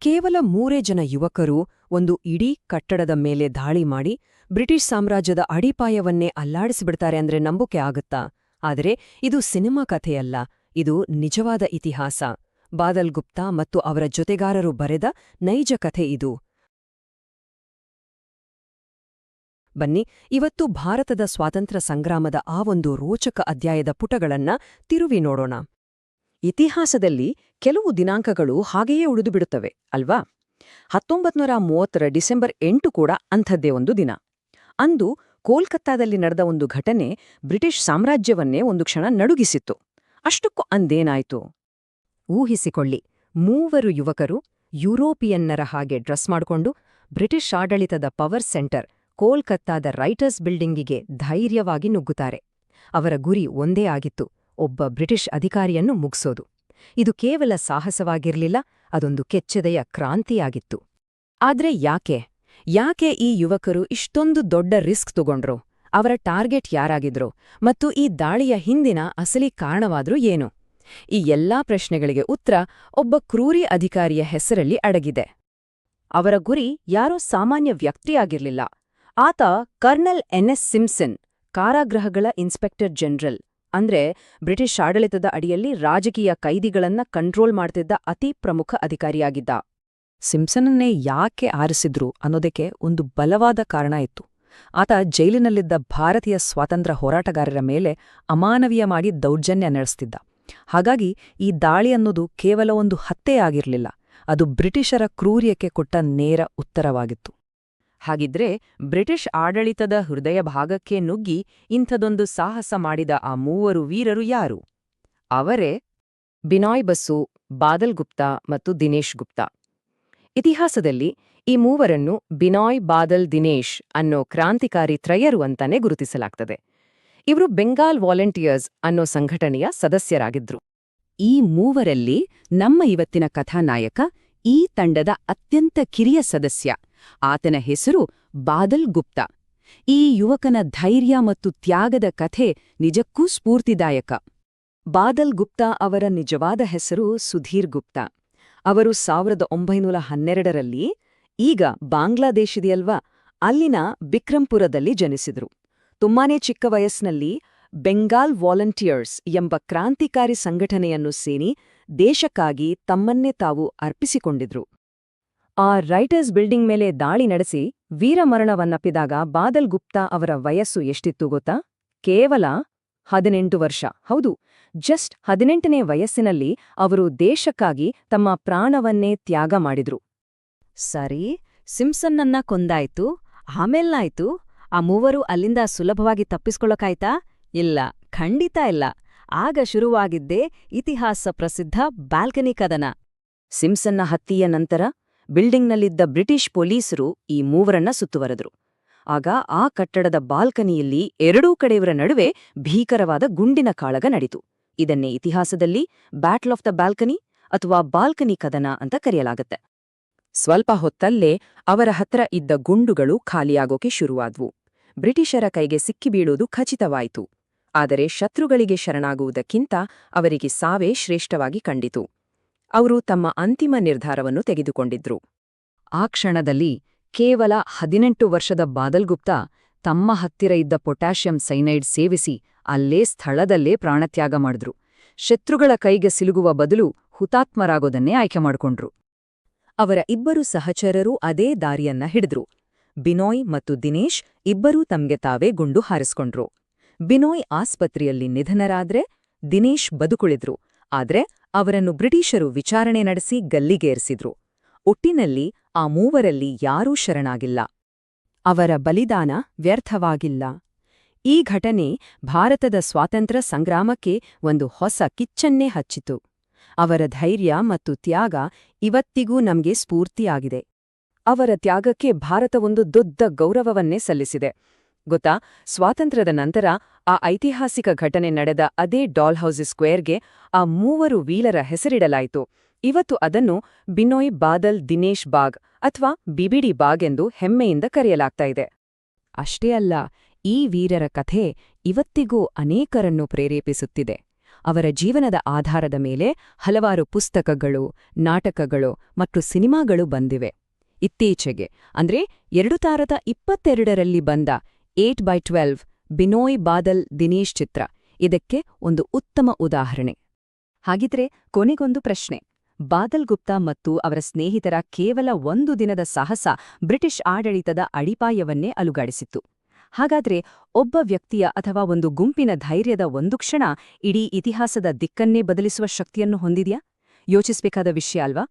ಕೇವಲ 3 ಜನ ಯುವಕರು ಒಂದು ಇಡೀ ಕಟ್ಟಡದ ಮೇಲೆ ದಾಳಿ ಮಾಡಿ ಬ್ರಿಟಿಷ್ ಸಾಮ್ರಾಜ್ಯದ ಅಡಿಪಾಯವನ್ನೇ ಅಲ್ಲಾಡಿಸಿಬಿಡ್ತಾರೆ ಅಂದ್ರೆ ನಂಬುಕೆ ಆಗುತ್ತಾ? ಆದರೆ ಇದು ಸಿನಿಮಾ ಕಥೆಯಲ್ಲ, ಇದು ನಿಜವಾದ ಇತಿಹಾಸ. ಬಾದಲ್ ಗುಪ್ತಾ ಮತ್ತು ಅವರ ಜೊತೆಗಾರರು ಬರೆದ ನೈಜ ಕಥೆ ಇದು. ಬನ್ನಿ, ಇವತ್ತು ಭಾರತದ ಸ್ವಾತಂತ್ರ್ಯ ಸಂಗ್ರಾಮದ ಆ ಒಂದು ರೋಚಕ ಅಧ್ಯಾಯದ ಪುಟಗಳನ್ನ ತಿರುವಿ ನೋಡೋಣ. ಇತಿಹಾಸದಲ್ಲಿ ಕೆಲವು ದಿನಾಂಕಗಳು ಹಾಗೆಯೇ ಉಳಿದುಬಿಡುತ್ತವೆ ಅಲ್ವಾ? 1930 ಡಿಸೆಂಬರ್ 8 ಕೂಡ ಅಂಥದ್ದೇ ಒಂದು ದಿನ. ಅಂದು ಕೋಲ್ಕತ್ತಾದಲ್ಲಿ ನಡೆದ ಒಂದು ಘಟನೆ ಬ್ರಿಟಿಷ್ ಸಾಮ್ರಾಜ್ಯವನ್ನೇ ಒಂದು ಕ್ಷಣ ನಡುಗಿಸಿತ್ತು. ಅಷ್ಟಕ್ಕೂ ಅಂದೇನಾಯ್ತು? ಊಹಿಸಿಕೊಳ್ಳಿ, 3 ಯುವಕರು ಯುರೋಪಿಯನ್ನರ ಹಾಗೆ ಡ್ರೆಸ್ ಮಾಡಿಕೊಂಡು ಬ್ರಿಟಿಷ್ ಆಡಳಿತದ ಪವರ್ ಸೆಂಟರ್ ಕೋಲ್ಕತ್ತಾದ ರೈಟರ್ಸ್ ಬಿಲ್ಡಿಂಗಿಗೆ ಧೈರ್ಯವಾಗಿ ನುಗ್ಗುತ್ತಾರೆ. ಅವರ ಗುರಿ ಒಂದೇ ಆಗಿತ್ತು, ಒಬ್ಬ ಬ್ರಿಟಿಷ್ ಅಧಿಕಾರಿಯನ್ನು ಮುಗ್ಸೋದು. ಇದು ಕೇವಲ ಸಾಹಸವಾಗಿರ್ಲಿಲ್ಲ, ಅದೊಂದು ಕೆಚ್ಚೆದೆಯ ಕ್ರಾಂತಿಯಾಗಿತ್ತು. ಆದ್ರೆ ಯಾಕೆ ಈ ಯುವಕರು ಇಷ್ಟೊಂದು ದೊಡ್ಡ ರಿಸ್ಕ್ ತಗೊಂಡ್ರು? ಅವರ ಟಾರ್ಗೆಟ್ ಯಾರಾಗಿದ್ರು? ಮತ್ತು ಈ ದಾಳಿಯ ಹಿಂದಿನ ಅಸಲಿ ಕಾರಣವಾದ್ರೂ ಏನು? ಈ ಎಲ್ಲಾ ಪ್ರಶ್ನೆಗಳಿಗೆ ಉತ್ತರ ಒಬ್ಬ ಕ್ರೂರಿ ಅಧಿಕಾರಿಯ ಹೆಸರಲ್ಲಿ ಅಡಗಿದೆ. ಅವರ ಗುರಿ ಯಾರೋ ಸಾಮಾನ್ಯ ವ್ಯಕ್ತಿಯಾಗಿರ್ಲಿಲ್ಲ. ಆತ ಕರ್ನಲ್ NS ಸಿಂಪ್ಸನ್, ಕಾರಾಗೃಹಗಳ ಇನ್ಸ್ಪೆಕ್ಟರ್ ಜನರಲ್. ಅಂದ್ರೆ ಬ್ರಿಟಿಷ್ ಆಡಳಿತದ ಅಡಿಯಲ್ಲಿ ರಾಜಕೀಯ ಕೈದಿಗಳನ್ನ ಕಂಟ್ರೋಲ್ ಮಾಡ್ತಿದ್ದ ಅತಿ ಪ್ರಮುಖ ಅಧಿಕಾರಿಯಾಗಿದ್ದ. ಸಿಂಪ್ಸನ್ನನ್ನೇ ಯಾಕೆ ಆರಿಸಿದ್ರು ಅನ್ನೋದಕ್ಕೆ ಒಂದು ಬಲವಾದ ಕಾರಣ ಇತ್ತು. ಆತ ಜೈಲಿನಲ್ಲಿದ್ದ ಭಾರತೀಯ ಸ್ವಾತಂತ್ರ್ಯ ಹೋರಾಟಗಾರರ ಮೇಲೆ ಅಮಾನವೀಯ ಮಾಡಿ ದೌರ್ಜನ್ಯ ನಡೆಸ್ತಿದ್ದ. ಹಾಗಾಗಿ ಈ ದಾಳಿ ಅನ್ನೋದು ಕೇವಲ ಒಂದು ಹತ್ಯೆಯಾಗಿರ್ಲಿಲ್ಲ, ಅದು ಬ್ರಿಟಿಷರ ಕ್ರೂರ್ಯಕ್ಕೆ ಕೊಟ್ಟ ನೇರ ಉತ್ತರವಾಗಿತ್ತು. ಹಾಗಿದ್ರೆ ಬ್ರಿಟಿಷ್ ಆಡಳಿತದ ಹೃದಯ ಭಾಗಕ್ಕೆ ನುಗ್ಗಿ ಇಂಥದೊಂದು ಸಾಹಸ ಮಾಡಿದ ಆ 3 ವೀರರು ಯಾರು? ಅವರೇ ಬಿನಾಯ್ ಬಸು, ಬಾದಲ್ ಗುಪ್ತಾ ಮತ್ತು ದಿನೇಶ್ ಗುಪ್ತಾ. ಇತಿಹಾಸದಲ್ಲಿ ಈ 3ರನ್ನು ಬಿನಾಯ್, ಬಾದಲ್, ದಿನೇಶ್ ಅನ್ನೋ ಕ್ರಾಂತಿಕಾರಿ ತ್ರಯರು ಅಂತಾನೆ ಗುರುತಿಸಲಾಗ್ತದೆ. ಇವರು ಬೆಂಗಾಲ್ ವಾಲಂಟಿಯರ್ಸ್ ಅನ್ನೋ ಸಂಘಟನೆಯ ಸದಸ್ಯರಾಗಿದ್ರು. ಈ 3ರಲ್ಲಿ ನಮ್ಮ ಇವತ್ತಿನ ಕಥಾನಾಯಕ ಈ ತಂಡದ ಅತ್ಯಂತ ಕಿರಿಯ ಸದಸ್ಯ. ಆತನ ಹೆಸರು ಬಾದಲ್ ಗುಪ್ತಾ. ಈ ಯುವಕನ ಧೈರ್ಯ ಮತ್ತು ತ್ಯಾಗದ ಕಥೆ ನಿಜಕ್ಕೂ ಸ್ಫೂರ್ತಿದಾಯಕ. ಬಾದಲ್ ಗುಪ್ತಾ ಅವರ ನಿಜವಾದ ಹೆಸರು ಸುಧೀರ್ ಗುಪ್ತಾ. ಅವರು 1912ರಲ್ಲಿ, ಈಗ ಬಾಂಗ್ಲಾದೇಶಿದೆಯಲ್ವಾ, ಅಲ್ಲಿನ ಬಿಕ್ರಂಪುರದಲ್ಲಿ ಜನಿಸಿದ್ರು. ತುಂಬಾನೇ ಚಿಕ್ಕ ವಯಸ್ಸಿನಲ್ಲಿ ಬೆಂಗಾಲ್ ವಾಲಂಟಿಯರ್ಸ್ ಎಂಬ ಕ್ರಾಂತಿಕಾರಿ ಸಂಘಟನೆಯನ್ನು ಸೇರಿ ದೇಶಕ್ಕಾಗಿ ತಮ್ಮನ್ನೇ ತಾವು ಅರ್ಪಿಸಿಕೊಂಡಿದ್ರು. ಆ ರೈಟರ್ಸ್ ಬಿಲ್ಡಿಂಗ್ ಮೇಲೆ ದಾಳಿ ನಡೆಸಿ ವೀರಮರಣವನ್ನಪ್ಪಿದಾಗ ಬಾದಲ್ ಗುಪ್ತಾ ಅವರ ವಯಸ್ಸು ಎಷ್ಟಿತ್ತು ಗೊತ್ತಾ? ಕೇವಲ 18 ವರ್ಷ. ಹೌದು, ಜಸ್ಟ್ 18ನೇ ವಯಸ್ಸಿನಲ್ಲಿ ಅವರು ದೇಶಕ್ಕಾಗಿ ತಮ್ಮ ಪ್ರಾಣವನ್ನೇ ತ್ಯಾಗ ಮಾಡಿದ್ರು. ಸರಿ, ಸಿಂಪ್ಸನ್ನನ್ನ ಕೊಂದಾಯ್ತು, ಆಮೇಲ್ನಾಯ್ತು? ಆ 3 ಅಲ್ಲಿಂದ ಸುಲಭವಾಗಿ ತಪ್ಪಿಸ್ಕೊಳ್ಳೋಕಾಯ್ತಾ? ಇಲ್ಲ, ಖಂಡಿತ ಇಲ್ಲ. ಆಗ ಶುರುವಾಗಿದ್ದೇ ಇತಿಹಾಸ ಪ್ರಸಿದ್ಧ ಬಾಲ್ಕನಿ ಕದನ. ಸಿಂಪ್ಸನ್ನ ಹತ್ಯೆಯ ನಂತರ ಬಿಲ್ಡಿಂಗ್ನಲ್ಲಿದ್ದ ಬ್ರಿಟಿಷ್ ಪೊಲೀಸರು ಈ 3ರನ್ನ ಸುತ್ತುವರೆದ್ರು. ಆಗ ಆ ಕಟ್ಟಡದ ಬಾಲ್ಕನಿಯಲ್ಲಿ ಎರಡೂ ಕಡೆಯವರ ನಡುವೆ ಭೀಕರವಾದ ಗುಂಡಿನ ಕಾಳಗ ನಡೀತು. ಇದನ್ನೇ ಇತಿಹಾಸದಲ್ಲಿ ಬ್ಯಾಟಲ್ ಆಫ್ ದ ಬಾಲ್ಕನಿ ಅಥವಾ ಬಾಲ್ಕನಿ ಕದನ ಅಂತ ಕರೆಯಲಾಗತ್ತೆ. ಸ್ವಲ್ಪ ಹೊತ್ತಲ್ಲೇ ಅವರ ಹತ್ರ ಇದ್ದ ಗುಂಡುಗಳು ಖಾಲಿಯಾಗೋಕೆ ಶುರುವಾದ್ವು. ಬ್ರಿಟಿಷರ ಕೈಗೆ ಸಿಕ್ಕಿಬೀಳೋದು ಖಚಿತವಾಯಿತು. ಆದರೆ ಶತ್ರುಗಳಿಗೆ ಶರಣಾಗುವುದಕ್ಕಿಂತ ಅವರಿಗೆ ಸಾವೇ ಶ್ರೇಷ್ಠವಾಗಿ ಕಂಡಿತು. ಅವರು ತಮ್ಮ ಅಂತಿಮ ನಿರ್ಧಾರವನ್ನು ತೆಗೆದುಕೊಂಡಿದ್ರು. ಆ ಕ್ಷಣದಲ್ಲಿ ಕೇವಲ 18 ವರ್ಷದ ಬಾದಲ್ ಗುಪ್ತಾ ತಮ್ಮ ಹತ್ತಿರ ಇದ್ದ ಪೊಟ್ಯಾಷಿಯಂ ಸೈನೈಡ್ ಸೇವಿಸಿ ಅಲ್ಲೇ ಸ್ಥಳದಲ್ಲೇ ಪ್ರಾಣತ್ಯಾಗ ಮಾಡಿದ್ರು. ಶತ್ರುಗಳ ಕೈಗೆ ಸಿಲುಗುವ ಬದಲು ಹುತಾತ್ಮರಾಗೋದನ್ನೇ ಆಯ್ಕೆ ಮಾಡಿಕೊಂಡ್ರು. ಅವರ 2 ಸಹಚರರೂ ಅದೇ ದಾರಿಯನ್ನ ಹಿಡಿದ್ರು. ಬಿನೋಯ್ ಮತ್ತು ದಿನೇಶ್ ಇಬ್ಬರೂ ತಮ್ಗೆ ತಾವೇ ಗುಂಡು ಹಾರಿಸ್ಕೊಂಡ್ರು. ಬಿನೋಯ್ ಆಸ್ಪತ್ರೆಯಲ್ಲಿ ನಿಧನರಾದ್ರೆ ದಿನೇಶ್ ಬದುಕುಳಿದ್ರು. ಆದ್ರೆ ಅವರನ್ನು ಬ್ರಿಟಿಷರು ವಿಚಾರಣೆ ನಡೆಸಿ ಗಲ್ಲಿಗೇರಿಸಿದ್ರು. ಒಟ್ಟಿನಲ್ಲಿ ಆ 3ರಲ್ಲಿ ಯಾರೂ ಶರಣಾಗಿಲ್ಲ. ಅವರ ಬಲಿದಾನ ವ್ಯರ್ಥವಾಗಿಲ್ಲ. ಈ ಘಟನೆ ಭಾರತದ ಸ್ವಾತಂತ್ರ್ಯ ಸಂಗ್ರಾಮಕ್ಕೆ ಒಂದು ಹೊಸ ಕಿಚ್ಚನ್ನೇ ಹಚ್ಚಿತು. ಅವರ ಧೈರ್ಯ ಮತ್ತು ತ್ಯಾಗ ಇವತ್ತಿಗೂ ನಮ್ಗೆ ಸ್ಫೂರ್ತಿಯಾಗಿದೆ. ಅವರ ತ್ಯಾಗಕ್ಕೆ ಭಾರತ ಒಂದು ದೊಡ್ಡ ಗೌರವವನ್ನೇ ಸಲ್ಲಿಸಿದೆ. ಗೊತ್ತಾ, ಸ್ವಾತಂತ್ರ್ಯದ ನಂತರ ಆ ಐತಿಹಾಸಿಕ ಘಟನೆ ನಡೆದ ಅದೇ ಡಾಲ್ಹೌಸ್ ಸ್ಕ್ವೇರ್ಗೆ ಆ 3 ವೀರರ ಹೆಸರಿಡಲಾಯಿತು. ಇವತ್ತು ಅದನ್ನು ಬಿನೋಯ್, ಬಾದಲ್, ದಿನೇಶ್ ಬಾಗ್ ಅಥವಾ ಬಿಬಿಡಿ ಬಾಗ್ ಎಂದು ಹೆಮ್ಮೆಯಿಂದ ಕರೆಯಲಾಗ್ತಾ ಇದೆ. ಅಷ್ಟೇ ಅಲ್ಲ, ಈ ವೀರರ ಕಥೆ ಇವತ್ತಿಗೂ ಅನೇಕರನ್ನು ಪ್ರೇರೇಪಿಸುತ್ತಿದೆ. ಅವರ ಜೀವನದ ಆಧಾರದ ಮೇಲೆ ಹಲವಾರು ಪುಸ್ತಕಗಳು, ನಾಟಕಗಳು ಮತ್ತು ಸಿನಿಮಾಗಳು ಬಂದಿವೆ. ಇತ್ತೀಚೆಗೆ ಅಂದ್ರೆ 2022ರಲ್ಲಿ ಬಂದ 8x12 ಬಿನೋಯ್ ಬಾದಲ್ ದಿನೇಶ್ ಚಿತ್ರ ಇದಕ್ಕೆ ಒಂದು ಉತ್ತಮ ಉದಾಹರಣೆ. ಹಾಗಿದ್ರೆ ಕೊನೆಗೊಂದು ಪ್ರಶ್ನೆ. ಬಾದಲ್ ಗುಪ್ತಾ ಮತ್ತು ಅವರ ಸ್ನೇಹಿತರ ಕೇವಲ ಒಂದು ದಿನದ ಸಾಹಸ ಬ್ರಿಟಿಷ್ ಆಡಳಿತದ ಅಡಿಪಾಯವನ್ನೇ ಅಲುಗಾಡಿಸಿತ್ತು. ಹಾಗಾದ್ರೆ ಒಬ್ಬ ವ್ಯಕ್ತಿಯ ಅಥವಾ ಒಂದು ಗುಂಪಿನ ಧೈರ್ಯದ ಒಂದು ಕ್ಷಣ ಇಡೀ ಇತಿಹಾಸದ ದಿಕ್ಕನ್ನೇ ಬದಲಿಸುವ ಶಕ್ತಿಯನ್ನು ಹೊಂದಿದೆಯಾ? ಯೋಚಿಸಬೇಕಾದ ವಿಷಯ ಅಲ್ವಾ?